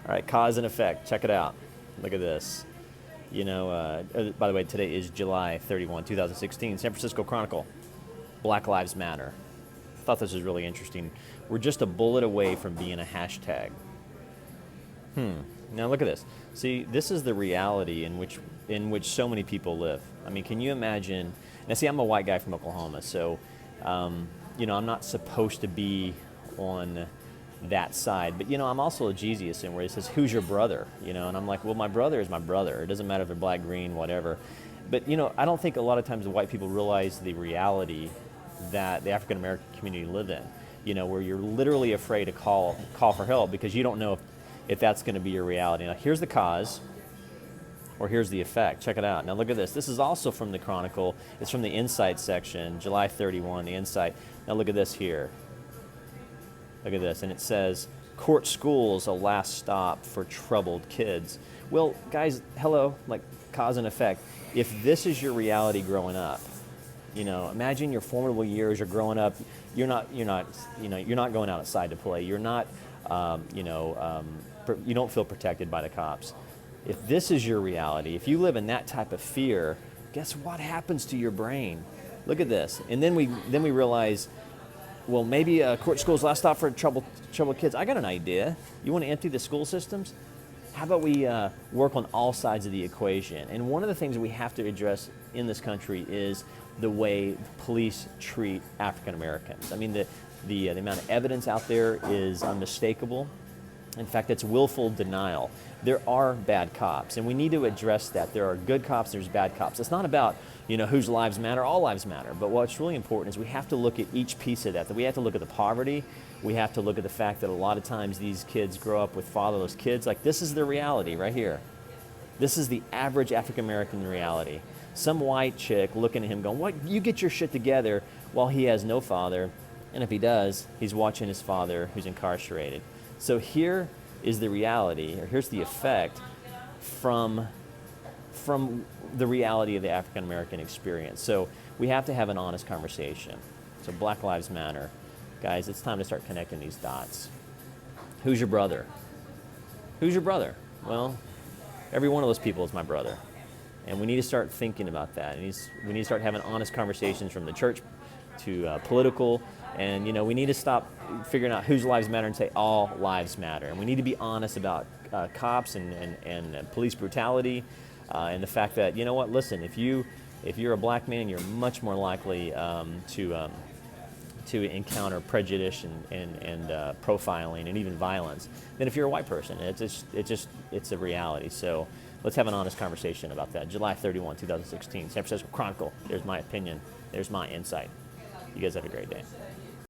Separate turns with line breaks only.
All right, cause and effect. Check it out. Look at this. By the way, today is July 31, 2016. San Francisco Chronicle. Black Lives Matter. I thought this was really interesting. We're just a bullet away from being a hashtag. Now look at this. See, this is the reality in which so many people live. I mean, can you imagine? Now, see, I'm a white guy from Oklahoma, so I'm not supposed to be on that side. But I'm also a Jesusite, where he says, "Who's your brother?" And I'm like, well, my brother is my brother. It doesn't matter if they're black, green, whatever. But I don't think a lot of times the white people realize the reality that the African American community live in. Where you're literally afraid to call for help because you don't know if that's going to be your reality. Now, here's the cause, or here's the effect. Check it out. Now, look at this. This is also from the Chronicle. It's from the Insight section, July 31, the Insight. Now, look at this here. Look at this. And it says, "Court schools, a last stop for troubled kids." Well, guys, hello, like cause and effect. If this is your reality growing up, imagine your formidable years. You're growing up. You're not going outside to play. You're not, you don't feel protected by the cops. If this is your reality, if you live in that type of fear, guess what happens to your brain? Look at this, and then we realize, well, maybe court school's last stop for troubled kids. I got an idea. You want to empty the school systems? How about we work on all sides of the equation? And one of the things we have to address in this country is the way police treat African Americans. I mean, the amount of evidence out there is unmistakable. In fact, it's willful denial. There are bad cops, and we need to address that. There are good cops, there's bad cops. It's not about, whose lives matter. All lives matter. But what's really important is we have to look at each piece of that. We have to look at the poverty. We have to look at the fact that a lot of times these kids grow up with fatherless kids. Like, this is the reality right here. This is the average African American reality. Some white chick looking at him going, "What? You get your shit together," while he has no father. And if he does, he's watching his father who's incarcerated. So here is the reality, or here's the effect from the reality of the African American experience. So we have to have an honest conversation. So Black Lives Matter. Guys, it's time to start connecting these dots. Who's your brother? Who's your brother? Well, every one of those people is my brother. And we need to start thinking about that. And we need to start having honest conversations from the church to political. And, we need to stop figuring out whose lives matter and say all lives matter. And we need to be honest about cops and police brutality and the fact that, listen, if you're a black man, you're much more likely to encounter prejudice and profiling and even violence than if you're a white person. It's a reality. So let's have an honest conversation about that. July 31, 2016, San Francisco Chronicle. There's my opinion. There's my insight. You guys have a great day.